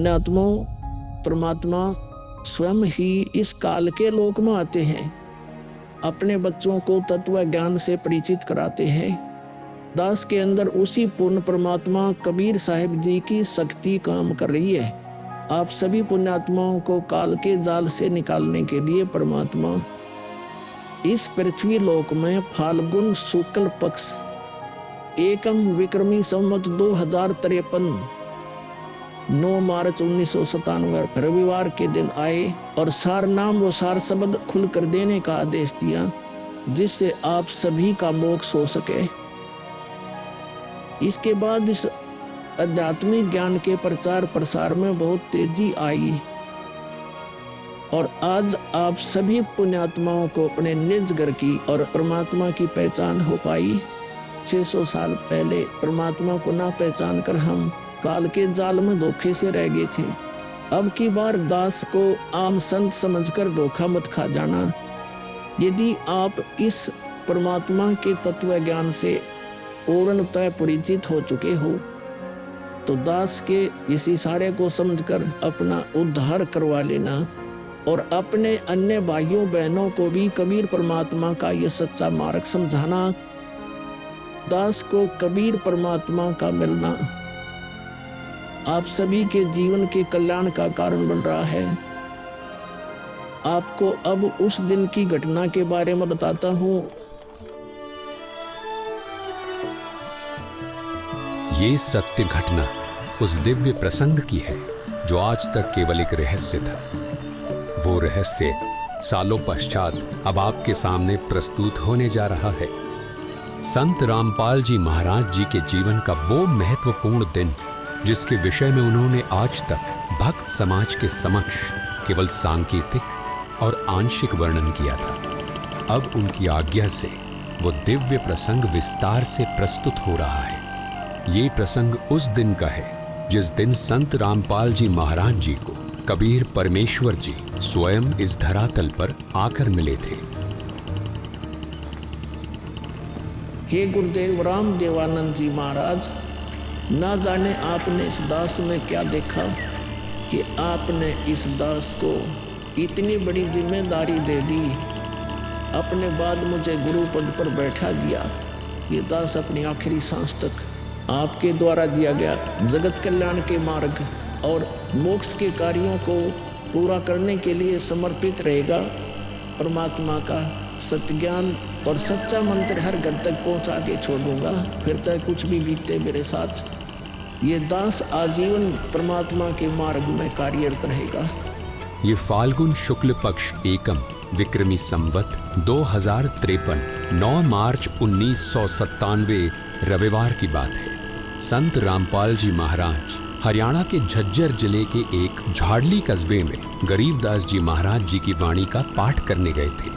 पुण्यात्माओं, परमात्मा स्वयं ही इस काल के लोक में आते हैं, अपने बच्चों को तत्व ज्ञान से परिचित कराते हैं। दास के अंदर उसी पूर्ण परमात्मा कबीर साहिब जी की शक्ति काम कर रही है। आप सभी पुण्यात्माओं को काल के जाल से निकालने के लिए परमात्मा इस पृथ्वी लोक में फाल्गुन शुक्ल पक्ष एकम विक्रमी संवत 2053 9 मार्च 1997 रविवार के दिन आए और सार नाम व सार शब्द खुलकर देने का आदेश दिया, जिससे आप सभी का मोक्ष हो सके। इसके बाद इस आध्यात्मिक ज्ञान के प्रचार प्रसार में बहुत तेजी आई और आज आप सभी पुण्यात्माओं को अपने निज घर की और परमात्मा की पहचान हो पाई। 600 साल पहले परमात्मा को ना पहचान कर हम काल के जाल में धोखे से रह गए थे। अब की बार दास को आम संत समझकर धोखा मत खा जाना। यदि आप इस परमात्मा के तत्व ज्ञान से पूर्णतः परिचित हो चुके हो तो दास के इस इशारे को समझकर अपना उद्धार करवा लेना और अपने अन्य भाइयों बहनों को भी कबीर परमात्मा का यह सच्चा मार्ग समझाना। दास को कबीर परमात्मा का मिलना आप सभी के जीवन के कल्याण का कारण बन रहा है। आपको अब उस दिन की घटना के बारे में बताता हूँ। ये सत्य घटना उस दिव्य प्रसंग की है जो आज तक केवल एक रहस्य था। वो रहस्य सालों पश्चात अब आपके सामने प्रस्तुत होने जा रहा है। संत रामपाल जी महाराज जी के जीवन का वो महत्वपूर्ण दिन जिसके विषय में उन्होंने आज तक भक्त समाज के समक्ष केवल सांकेतिक और आंशिक वर्णन किया था, अब उनकी आज्ञा से वो दिव्य प्रसंग विस्तार से प्रस्तुत हो रहा है। ये प्रसंग उस दिन का है जिस दिन संत रामपाल जी महाराज जी को कबीर परमेश्वर जी स्वयं इस धरातल पर आकर मिले थे। हे गुरुदेव राम देवानंद जी महाराज, ना जाने आपने इस दास में क्या देखा कि आपने इस दास को इतनी बड़ी जिम्मेदारी दे दी। अपने बाद मुझे गुरु पद पर बैठा दिया। ये दास अपनी आखिरी सांस तक आपके द्वारा दिया गया जगत कल्याण के मार्ग और मोक्ष के कार्यों को पूरा करने के लिए समर्पित रहेगा। परमात्मा का सत्य ज्ञान और सच्चा मंत्र हर घर तक पहुंचा के छोड़ूंगा, फिर चाहे कुछ भी बीते मेरे साथ। ये दास आजीवन परमात्मा के मार्ग में कार्यरत रहेगा। ये फाल्गुन शुक्ल पक्ष एकम विक्रमी संवत 2053 9 मार्च 1997 रविवार की बात है। संत रामपाल जी महाराज हरियाणा के झज्जर जिले के एक झाड़ली कस्बे में गरीबदास जी महाराज जी की वाणी का पाठ करने गए थे।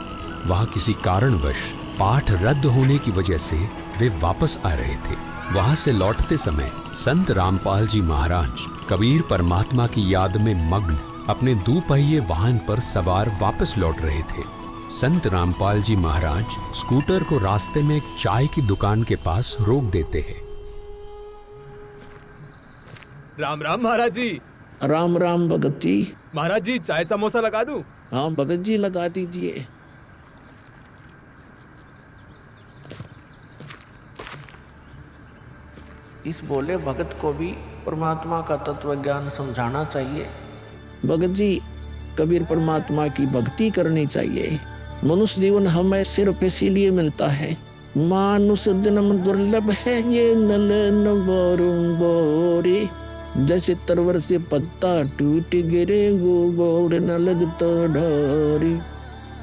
वहां किसी कारणवश पाठ रद्द होने की वजह से वे वापस आ रहे थे। वहां से लौटते समय संत रामपाल जी महाराज कबीर परमात्मा की याद में मग्न अपने दुपहिए वाहन पर सवार वापस लौट रहे थे। संत रामपाल जी महाराज स्कूटर को रास्ते में एक चाय की दुकान के पास रोक देते हैं। राम राम महाराज जी। राम राम भगत जी। महाराज जी चाय समोसा लगा दूं? हाँ भगत जी लगा दीजिए। इस बोले भगत को भी परमात्मा का तत्व ज्ञान समझाना चाहिए। भगत जी, कबीर परमात्मा की भक्ति करनी चाहिए। मनुष्य जीवन हमें सिर्फ इसीलिए मिलता है। मानुष जन्म दुर्लभ है ये नलन बोरे, जैसे तरवर से पत्ता टूट गिरे वो बोर न लगता डोरी।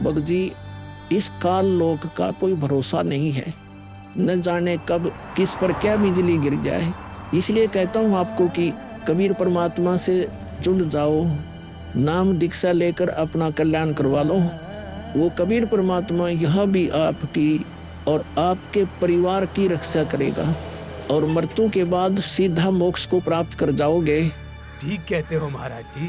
भगत जी, इस काल लोक का कोई भरोसा नहीं है, न जाने कब किस पर क्या बिजली गिर जाए। इसलिए कहता हूँ आपको कि कबीर परमात्मा से जुड़ जाओ, नाम दीक्षा लेकर अपना कल्याण करवा लो। वो कबीर परमात्मा यह भी आपकी और आपके परिवार की रक्षा करेगा और मृत्यु के बाद सीधा मोक्ष को प्राप्त कर जाओगे। ठीक कहते हो महाराज जी।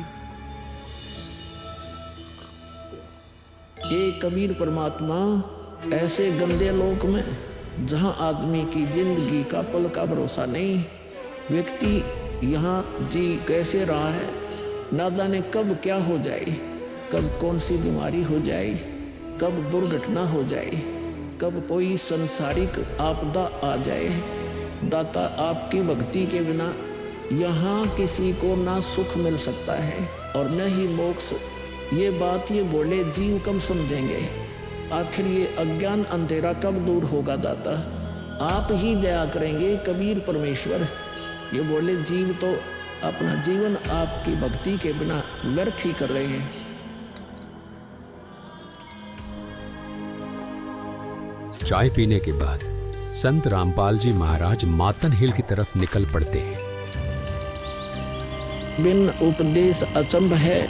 ये कबीर परमात्मा ऐसे गंदे लोक में जहाँ आदमी की जिंदगी का पल का भरोसा नहीं, व्यक्ति यहाँ जी कैसे रहा है ना जाने कब क्या हो जाए, कब कौन सी बीमारी हो जाए, कब दुर्घटना हो जाए, कब कोई संसारिक आपदा आ जाए। दाता, आपकी भक्ति के बिना यहाँ किसी को ना सुख मिल सकता है और न ही मोक्ष। ये बात ये बोले जीव कब समझेंगे? आखिर ये अज्ञान अंधेरा कब दूर होगा दाता? आप ही दया करेंगे कबीर परमेश्वर। ये बोले जीव तो अपना जीवन आपकी भक्ति के बिना व्यर्थ ही कर रहे हैं। चाय पीने के बाद संत रामपाल जी महाराज मातन हिल की तरफ निकल पड़ते हैं। बिन उपदेश अचंभ है,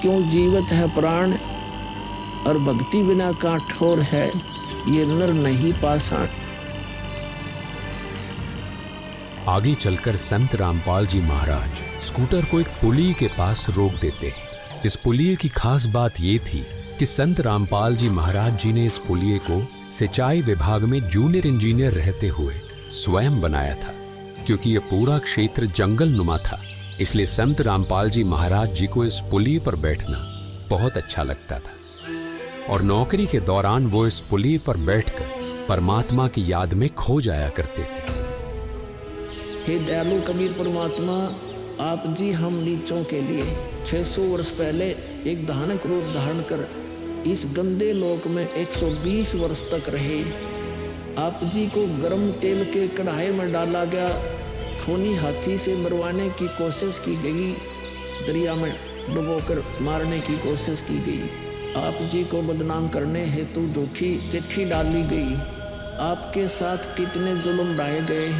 क्यों जीवत है प्राण, और भक्ति बिना काठोर है, ये नर नहीं पाषाण। आगे चलकर संत रामपाल जी महाराज स्कूटर को एक पुलिये के पास रोक देते हैं। इस पुलिये की खास बात ये थी कि संत रामपाल जी महाराज जी ने इस पुलिये को सिंचाई विभाग में जूनियर इंजीनियर रहते हुए स्वयं बनाया था। क्योंकि यह पूरा क्षेत्र जंगल नुमा था, इसलिए संत रामपाल जी महाराज जी को इस पुलिये पर बैठना बहुत अच्छा लगता था और नौकरी के दौरान वो इस पुलिये पर बैठकर परमात्मा की याद में खो जाया करते थे। हे दयालु कबीर परमात्मा, आप जी हम नीचों के लिए 600 वर्ष पहले एक धानक रूप धारण कर इस गंदे लोक में 120 वर्ष तक रहे। आप जी को गर्म तेल के कढ़ाई में डाला गया, खूनी हाथी से मरवाने की कोशिश की गई, दरिया में डुबोकर मारने की कोशिश की गई। आप जी को बदनाम करने हेतु झूठी चिट्ठी डाली गई। आपके साथ कितने जुल्म ढाए गए,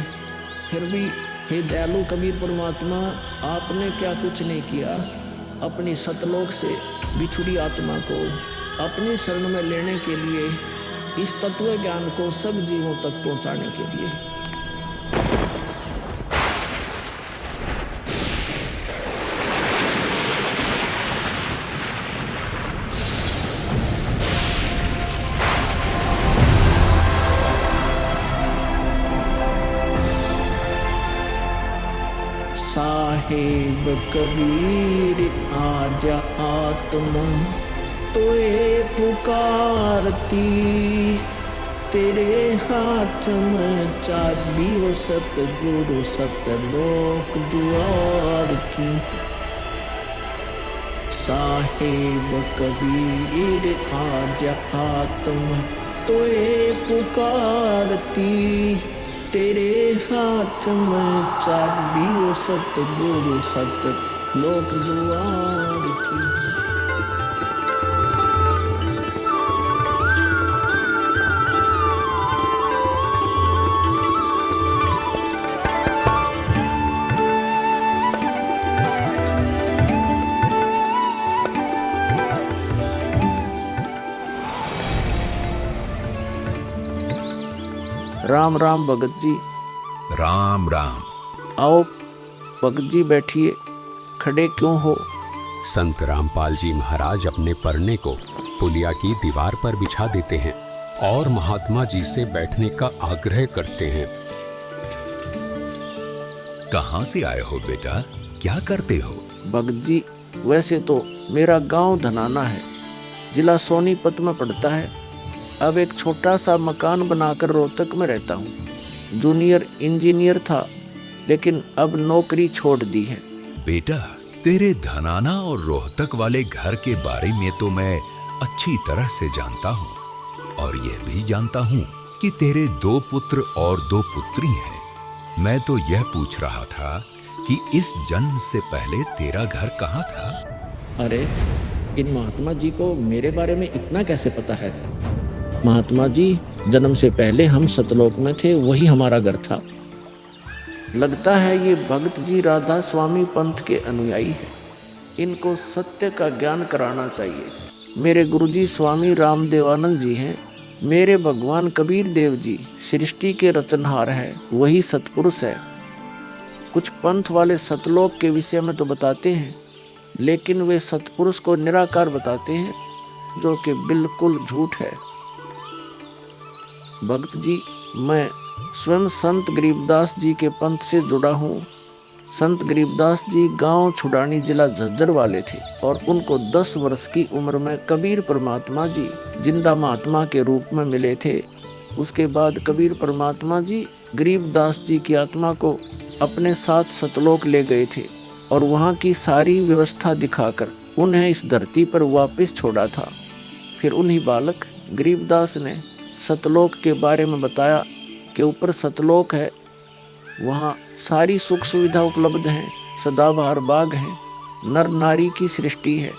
फिर भी हे दयालु कबीर परमात्मा, आपने क्या कुछ नहीं किया। अपनी सतलोक से बिछुड़ी आत्मा को अपनी शरण में लेने के लिए, इस तत्व ज्ञान को सब जीवों तक पहुंचाने के लिए। साहेब कबीर आजा आत्मा तोए पुकारती, तेरे हाथ में चाबी हो सतगुरु सतलोक द्वार की। साहेब कबीर आजा आत्मा तोए पुकारती, तेरे हाथ में चाबी हो सतगुरु सतलोक द्वार की। राम राम भगत जी। राम राम। आओ भगत जी बैठिए, खड़े क्यों हो? संत रामपाल जी महाराज अपने परने को पुलिया की दीवार पर बिछा देते हैं और महात्मा जी से बैठने का आग्रह करते हैं। कहाँ से आए हो बेटा, क्या करते हो? भगत जी, वैसे तो मेरा गांव धनाना है, जिला सोनीपत में पड़ता है। अब एक छोटा सा मकान बनाकर रोहतक में रहता हूँ। जूनियर इंजीनियर था, लेकिन अब नौकरी छोड़ दी है। बेटा, तेरे धनाना और रोहतक वाले घर के बारे में तो मैं अच्छी तरह से जानता हूँ और यह भी जानता हूँ कि तेरे 2 पुत्र और 2 पुत्री हैं। मैं तो यह पूछ रहा था कि इस जन्म से पहले तेरा घर कहाँ था? अरे, इन महात्मा जी को मेरे बारे में इतना कैसे पता है? महात्मा जी, जन्म से पहले हम सतलोक में थे, वही हमारा घर था। लगता है ये भगत जी राधा स्वामी पंथ के अनुयायी हैं। इनको सत्य का ज्ञान कराना चाहिए। मेरे गुरुजी स्वामी रामदेवानंद जी हैं। मेरे भगवान कबीर देव जी सृष्टि के रचनहार हैं, वही सतपुरुष है। कुछ पंथ वाले सतलोक के विषय में तो बताते हैं, लेकिन वे सतपुरुष को निराकार बताते हैं, जो कि बिल्कुल झूठ है। भक्त जी, मैं स्वयं संत गरीबदास जी के पंथ से जुड़ा हूँ। संत गरीबदास जी गांव छुड़ानी जिला झज्जर वाले थे और उनको 10 वर्ष की उम्र में कबीर परमात्मा जी जिंदा महात्मा के रूप में मिले थे। उसके बाद कबीर परमात्मा जी गरीबदास जी की आत्मा को अपने साथ सतलोक ले गए थे और वहाँ की सारी व्यवस्था दिखाकर उन्हें इस धरती पर वापस छोड़ा था। फिर उन्हीं बालक गरीबदास ने सतलोक के बारे में बताया कि ऊपर सतलोक है, वहाँ सारी सुख सुविधा उपलब्ध हैं, सदाबहार बाग हैं, नर नारी की सृष्टि है।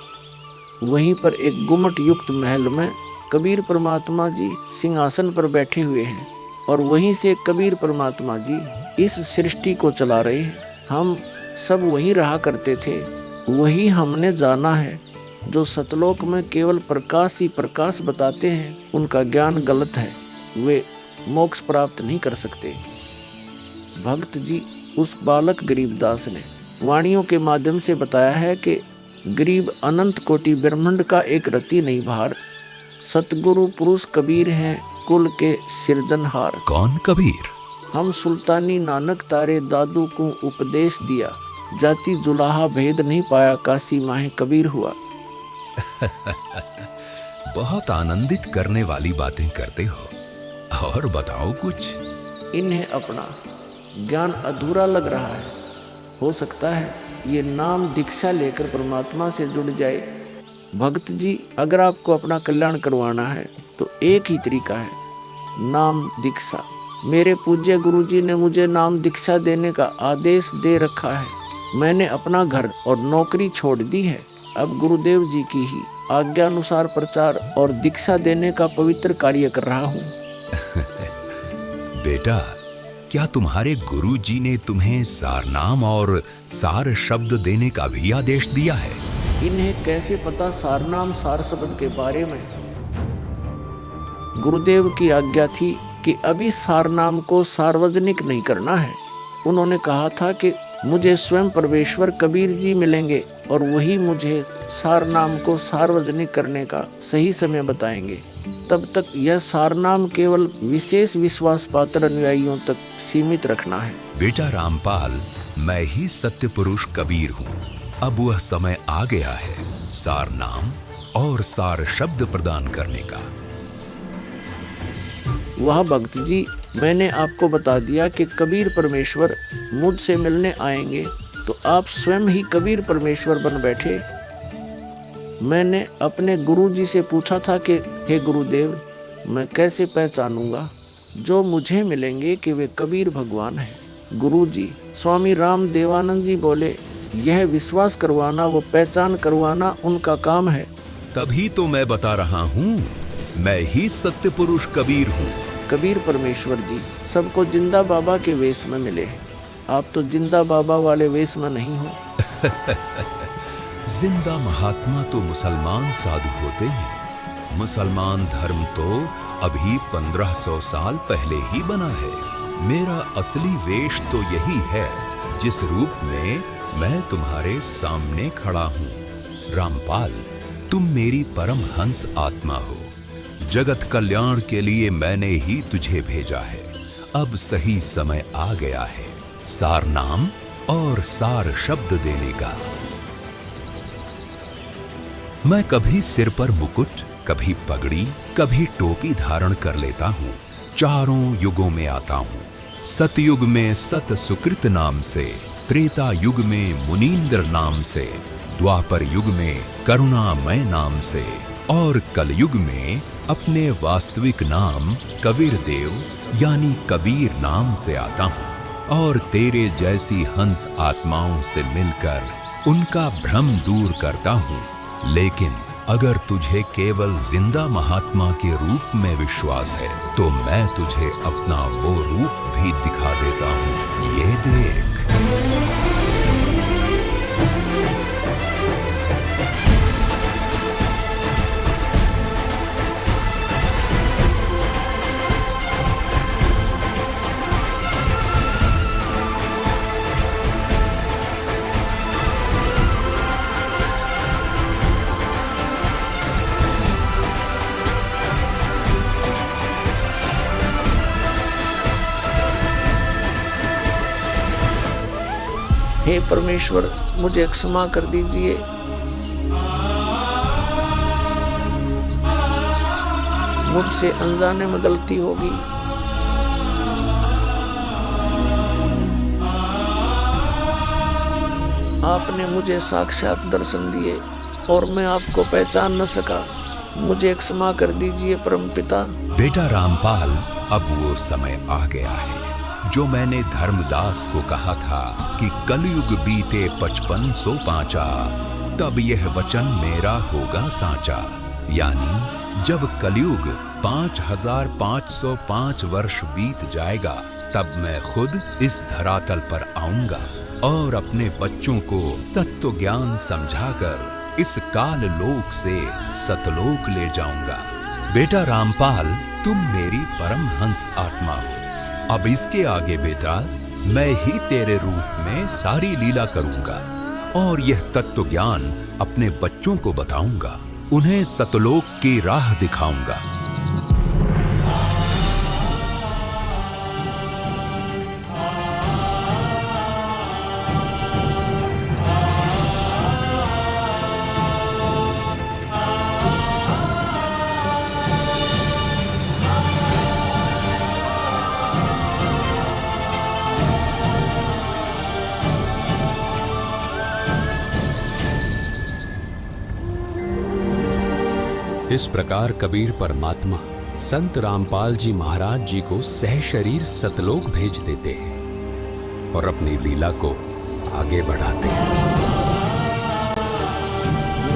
वहीं पर एक गुम्मट युक्त महल में कबीर परमात्मा जी सिंहासन पर बैठे हुए हैं और वहीं से कबीर परमात्मा जी इस सृष्टि को चला रहे हैं। हम सब वहीं रहा करते थे, वही हमने जाना है। जो सतलोक में केवल प्रकाश ही प्रकाश बताते हैं उनका ज्ञान गलत है, वे मोक्ष प्राप्त नहीं कर सकते। भक्त जी उस बालक गरीबदास ने वाणियों के माध्यम से बताया है कि गरीब अनंत कोटि ब्रह्मांड का एक रति नहीं भार, सतगुरु पुरुष कबीर हैं कुल के सिरजनहार। कौन कबीर? हम सुल्तानी नानक तारे दादू को उपदेश दिया, जाति जुलाहा भेद नहीं पाया, काशी माहे कबीर हुआ। बहुत आनंदित करने वाली बातें करते हो, और बताओ कुछ। इन्हें अपना ज्ञान अधूरा लग रहा है, हो सकता है ये नाम दीक्षा लेकर परमात्मा से जुड़ जाए। भक्त जी अगर आपको अपना कल्याण करवाना है तो एक ही तरीका है, नाम दीक्षा। मेरे पूज्य गुरुजी ने मुझे नाम दीक्षा देने का आदेश दे रखा है। मैंने अपना घर और नौकरी छोड़ दी है, अब गुरुदेव जी की ही आज्ञा अनुसार प्रचार और दीक्षा देने का पवित्र कार्य कर रहा हूँ। बेटा, क्या तुम्हारे गुरुजी ने तुम्हें सारनाम और सार शब्द देने का भी आदेश दिया है? इन्हें कैसे पता सारनाम सार शब्द के बारे में? गुरुदेव की आज्ञा थी कि अभी सारनाम को सार्वजनिक नहीं करना है। उन्होंने कहा था कि मुझे स्वयं परमेश्वर कबीर जी मिलेंगे और वही मुझे सारनाम को सार्वजनिक करने का सही समय बताएंगे। तब तक यह सारनाम केवल विशेष विश्वास पात्र अनुयायियों तक सीमित रखना है। बेटा रामपाल, मैं ही सत्य पुरुष कबीर हूँ। अब वह समय आ गया है सारनाम और सार शब्द प्रदान करने का। वह भक्त जी, मैंने आपको बता दिया कि कबीर परमेश्वर मुझसे मिलने आएंगे, तो आप स्वयं ही कबीर परमेश्वर बन बैठे। मैंने अपने गुरुजी से पूछा था कि हे गुरुदेव, मैं कैसे पहचानूंगा जो मुझे मिलेंगे कि वे कबीर भगवान हैं? गुरुजी स्वामी राम देवानंद जी बोले, यह विश्वास करवाना, वो पहचान करवाना उनका काम है। तभी तो मैं बता रहा हूँ, मैं ही सत्य पुरुष कबीर हूँ। कबीर परमेश्वर जी सबको जिंदा बाबा के वेश में मिले हैं, आप तो जिंदा बाबा वाले वेश में नहीं हो। जिंदा महात्मा तो मुसलमान साधु होते हैं। मुसलमान धर्म तो अभी 1500 साल पहले ही बना है। मेरा असली वेश तो यही है जिस रूप में मैं तुम्हारे सामने खड़ा हूँ। रामपाल, तुम मेरी परम हंस आत्मा हो। जगत कल्याण के लिए मैंने ही तुझे भेजा है। अब सही समय आ गया है सार नाम और सार शब्द देने का। मैं कभी सिर पर मुकुट, कभी पगड़ी, कभी टोपी धारण कर लेता हूँ। चारों युगों में आता हूँ। सतयुग में सत सुकृत नाम से, त्रेता युग में मुनींद्र नाम से, द्वापर युग में करुणामय नाम से और कलयुग में अपने वास्तविक नाम कबीर देव यानी कबीर नाम से आता हूँ और तेरे जैसी हंस आत्माओं से मिलकर उनका भ्रम दूर करता हूँ। लेकिन अगर तुझे केवल जिंदा महात्मा के रूप में विश्वास है तो मैं तुझे अपना वो रूप भी दिखा देता हूँ। ये देख। हे परमेश्वर, मुझे क्षमा कर दीजिए। मुझसे अनजाने में गलती होगी। आपने मुझे साक्षात दर्शन दिए और मैं आपको पहचान न सका। मुझे क्षमा कर दीजिए परमपिता। बेटा रामपाल, अब वो समय आ गया है जो मैंने धर्मदास को कहा था कि कलयुग बीते 5500 पांचा, तब यह वचन मेरा होगा साचा। यानी जब कलयुग 5505 वर्ष बीत जाएगा, तब मैं खुद इस धरातल पर आऊंगा और अपने बच्चों को तत्व ज्ञान समझाकर इस काल लोक से सतलोक ले जाऊंगा। बेटा रामपाल, तुम मेरी परमहंस आत्मा हो। अब इसके आगे बेटा, मैं ही तेरे रूप में सारी लीला करूंगा और यह तत्व ज्ञान अपने बच्चों को बताऊंगा, उन्हें सतलोक की राह दिखाऊंगा। इस प्रकार कबीर परमात्मा संत रामपाल जी महाराज जी को सह शरीर सतलोक भेज देते हैं और अपनी लीला को आगे बढ़ाते हैं।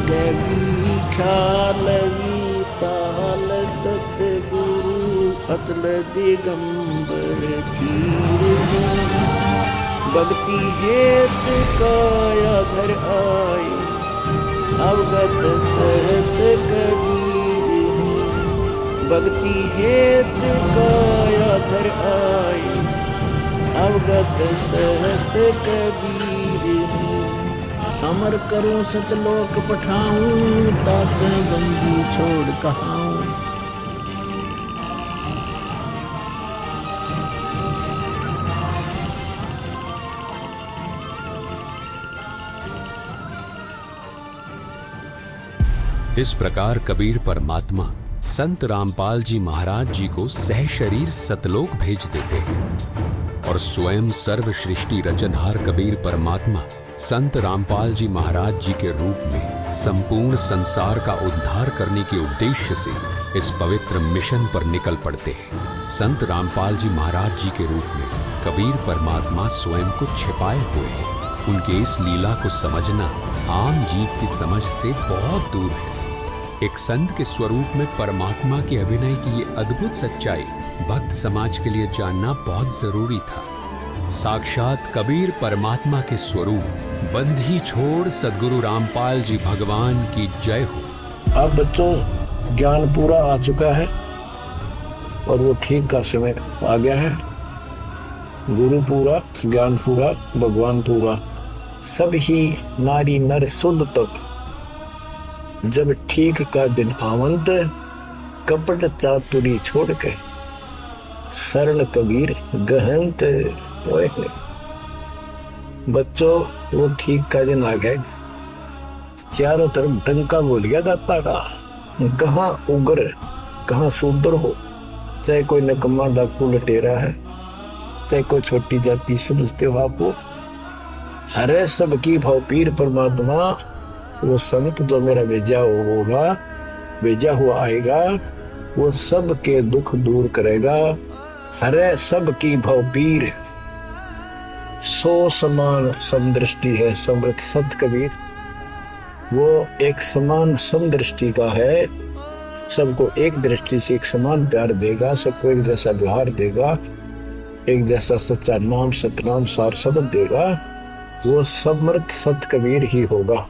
गली ख्यालवी साल सतगुरु अतल दिगंबर धीर भक्ति हेत काया घर आए अवगत सहत कबीर। भक्ति हेत काया घर आए अवगत सहत कबीर। अमर करूं सतलोक पठाऊं तात बंदी छोड़ कहाऊं। इस प्रकार कबीर परमात्मा संत रामपाल जी महाराज जी को सह शरीर सतलोक भेज देते हैं और स्वयं सर्व सृष्टि रचनहार कबीर परमात्मा संत रामपाल जी महाराज जी के रूप में संपूर्ण संसार का उद्धार करने के उद्देश्य से इस पवित्र मिशन पर निकल पड़ते हैं। संत रामपाल जी महाराज जी के रूप में कबीर परमात्मा स्वयं को छिपाए हुए हैं। उनके इस लीला को समझना आम जीव की समझ से बहुत दूर है। एक संत के स्वरूप में परमात्मा के अभिनय की ये अद्भुत सच्चाई भक्त समाज के लिए जानना बहुत जरूरी था। साक्षात कबीर परमात्मा के स्वरूप बंधी छोड़ सद्गुरु रामपाल जी भगवान की जय हो। अब बच्चों, ज्ञान पूरा आ चुका है और वो ठीक का समय आ गया है। गुरु पूरा, ज्ञान पूरा, भगवान पूरा, सब ही नारी नर शुद्ध तक। जब ठीक का दिन आवंत, कपट चातुरी छोड़ के शरण कबीर गहनत। बच्चों, वो ठीक का दिन आ गया। चारों तरफ डंका बोल गया दाता का। कहाँ उग्र, कहाँ शूद्र हो, चाहे कोई नकम्मा डाकू लटेरा है, चाहे कोई छोटी जाति समझते हो आपको, हरे सबकी भाव पीर परमात्मा। वो संत जो मेरा भेजा होगा, भेजा हुआ आएगा, वो सब के दुख दूर करेगा। हरे सबकी भाव पीर, सो समान समदृष्टि है समृत सत कबीर। वो एक समान समदृष्टि का है, सबको एक दृष्टि से एक समान प्यार देगा, सबको एक जैसा व्यवहार देगा, एक जैसा सच्चा नाम सतनाम सार शब्द देगा। वो समृत सत कबीर ही होगा।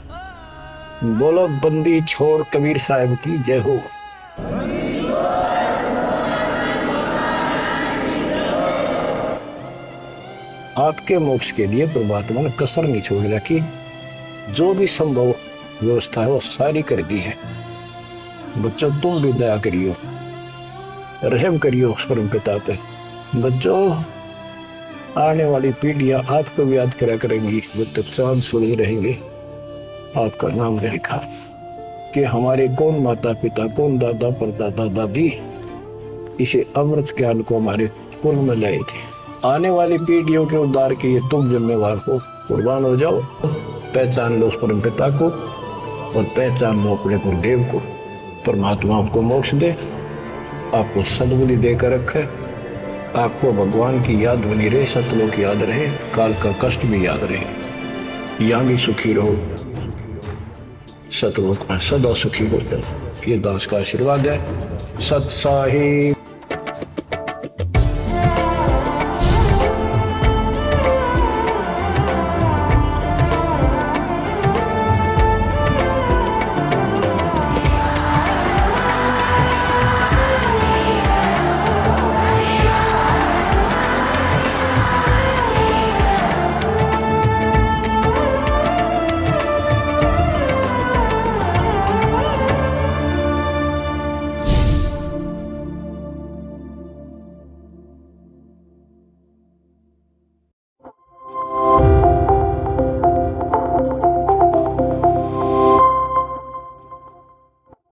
बोलो बंदी छोड़ कबीर साहब की जय हो। आपके मोक्ष के लिए परमात्मा ने कसर नहीं छोड़ रखी। जो भी संभव व्यवस्था है वो सारी कर दी है। बच्चों, तुम भी दया करियो, रहम करियो परम पिता पे। बच्चों, आने वाली पीढ़ियां आपको भी याद करा करेंगी, जब तक चांद सूरज रहेंगे आपका नाम रहेगा कि हमारे कौन माता पिता, कौन दादा परदादा दादी इसे अमृत ज्ञान को हमारे कुल में लाए थे। आने वाली पीढ़ियों के उद्धार के लिए तुम जिम्मेवार हो, कुर्बान हो जाओ। पहचान लो उस परम पिता को और पहचान लो अपने गुरुदेव को। परमात्मा आपको मोक्ष दे, आपको सद्बुद्धि देकर रखे, आपको भगवान की याद बनी रहे, सतलोक याद रहे, काल का कष्ट भी याद रहे, यहाँ भी सुखी रहो, सतलोक में सदा सुखी हो जाए। ये दास का आशीर्वाद है। सत साहिब।